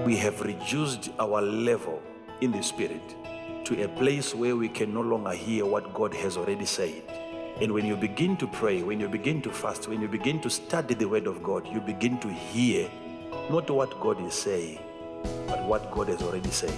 we have reduced our level in the spirit to a place where we can no longer hear what God has already said. And when you begin to pray, when you begin to fast, when you begin to study the word of God, you begin to hear not what God is saying, but what God has already said.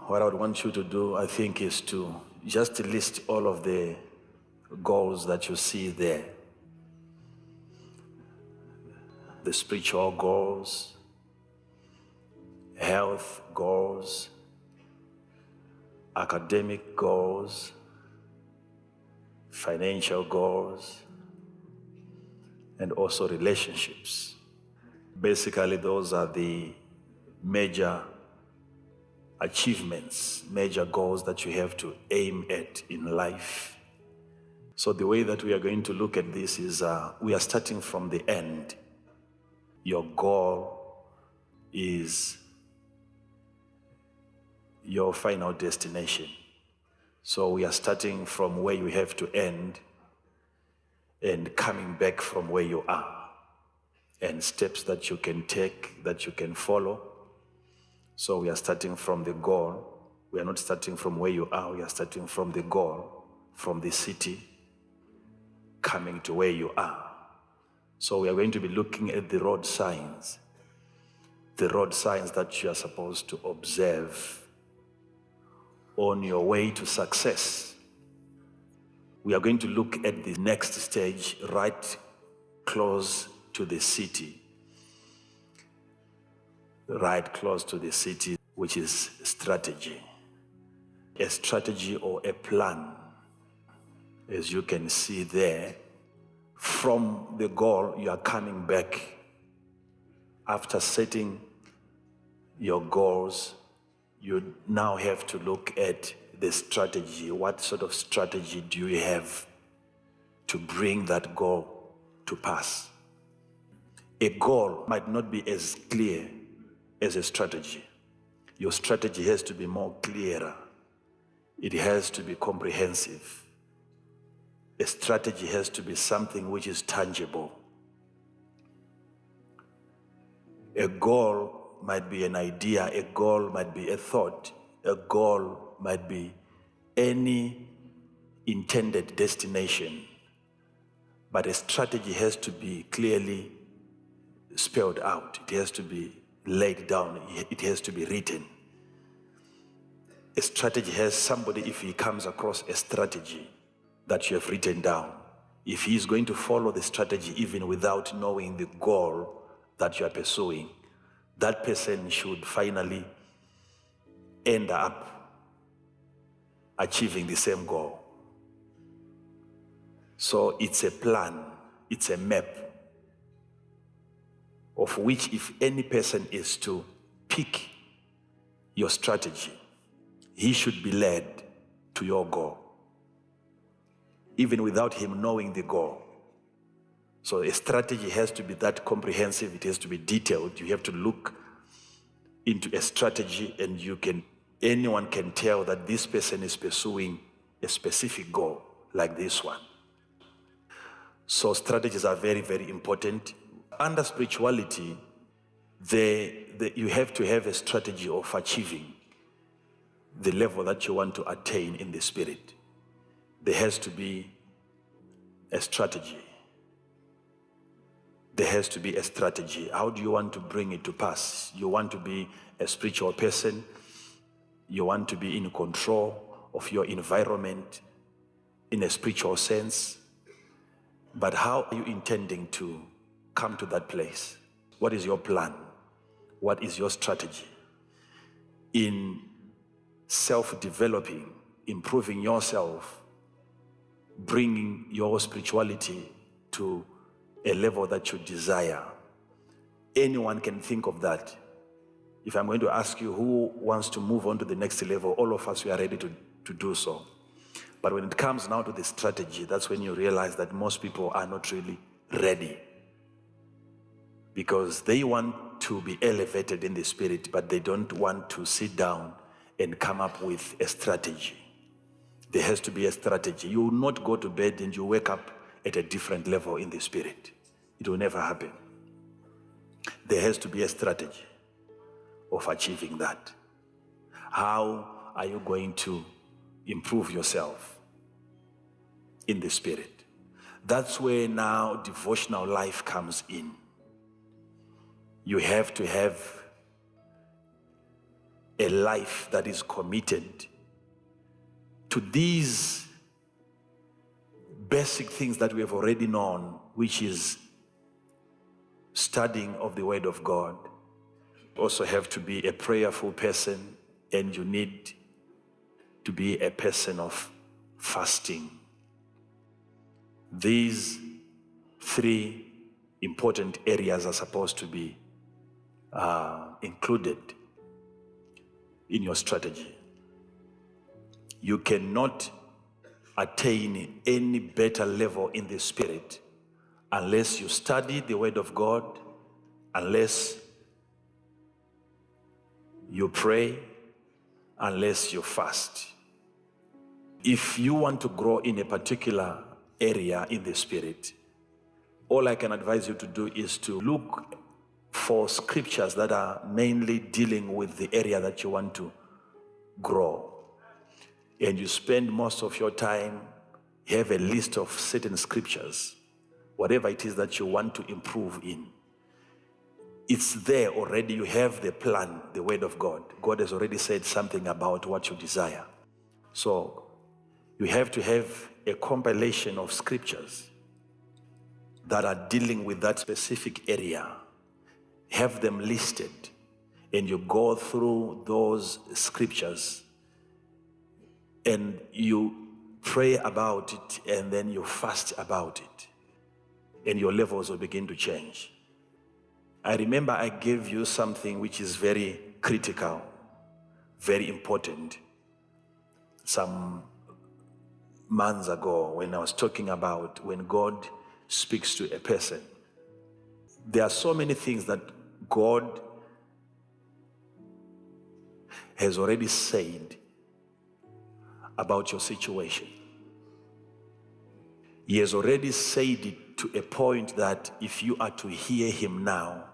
What I would want you to do, I think, is to just list all of the goals that you see there. The spiritual goals, health goals, academic goals, financial goals, and also relationships. Basically, those are the major achievements, major goals that you have to aim at in life. So the way that we are going to look at this is we are starting from the end. Your goal is your final destination. So we are starting from where you have to end and coming back from where you are, and steps that you can take, that you can follow. So we are starting from the goal. We are not starting from where you are. We are starting from the goal, from the city, coming to where you are. So we are going to be looking at the road signs that you are supposed to observe on your way to success. We are going to look at the next stage, right close to the city. Right close to the city, which is strategy. A strategy or a plan. As you can see there, from the goal, you are coming back. After setting your goals, you now have to look at the strategy. What sort of strategy do you have to bring that goal to pass? A goal might not be as clear as a strategy. Your strategy has to be more clearer. It has to be comprehensive. A strategy has to be something which is tangible. A goal might be an idea, a goal might be a thought, a goal might be any intended destination. But a strategy has to be clearly spelled out. It has to be laid down. It has to be written. A strategy has somebody, if he comes across a strategy that you have written down, if he is going to follow the strategy even without knowing the goal that you are pursuing, that person should finally end up achieving the same goal. So it's a plan, it's a map, of which if any person is to pick your strategy, he should be led to your goal, even without him knowing the goal. So a strategy has to be that comprehensive, it has to be detailed. You have to look into a strategy and anyone can tell that this person is pursuing a specific goal like this one. So strategies are very, very important. Under spirituality, you have to have a strategy of achieving the level that you want to attain in the spirit. There has to be a strategy. There has to be a strategy. How do you want to bring it to pass? You want to be a spiritual person. You want to be in control of your environment in a spiritual sense. But how are you intending to come to that place? What is your plan? What is your strategy in self-developing, improving yourself, bringing your spirituality to a level that you desire? Anyone can think of that. If I'm going to ask you who wants to move on to the next level, all of us, we are ready to do so. But when it comes now to the strategy, that's when you realize that most people are not really ready. because they want to be elevated in the spirit, but they don't want to sit down and come up with a strategy. There has to be a strategy. You will not go to bed and you wake up at a different level in the spirit. It will never happen. There has to be a strategy of achieving that. How are you going to improve yourself in the spirit? That's where now devotional life comes in. You have to have a life that is committed to these basic things that we have already known, which is studying of the Word of God. You also have to be a prayerful person, and you need to be a person of fasting. These three important areas are supposed to be included in your strategy. You cannot attain any better level in the spirit unless you study the Word of God, unless you pray, unless you fast. If you want to grow in a particular area in the spirit, all I can advise you to do is to look for scriptures that are mainly dealing with the area that you want to grow. And you spend most of your time, you have a list of certain scriptures, whatever it is that you want to improve in. It's there already. You have the plan, the Word of God. God has already said something about what you desire. So you have to have a compilation of scriptures that are dealing with that specific area. Have them listed, and you go through those scriptures and you pray about it, and then you fast about it, and your levels will begin to change. I remember I gave you something which is very critical, very important, some months ago when I was talking about when God speaks to a person. There are so many things that God has already said about your situation. He has already said it to a point that if you are to hear him now,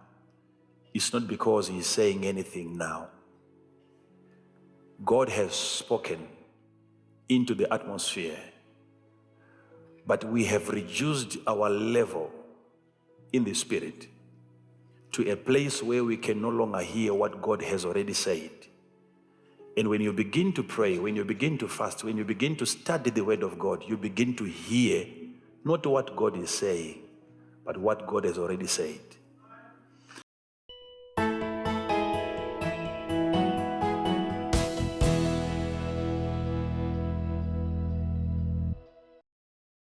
it's not because he's saying anything now. God has spoken into the atmosphere, but we have reduced our level in the spirit to a place where we can no longer hear what God has already said. And when you begin to pray, when you begin to fast, when you begin to study the Word of God, you begin to hear not what God is saying, but what God has already said.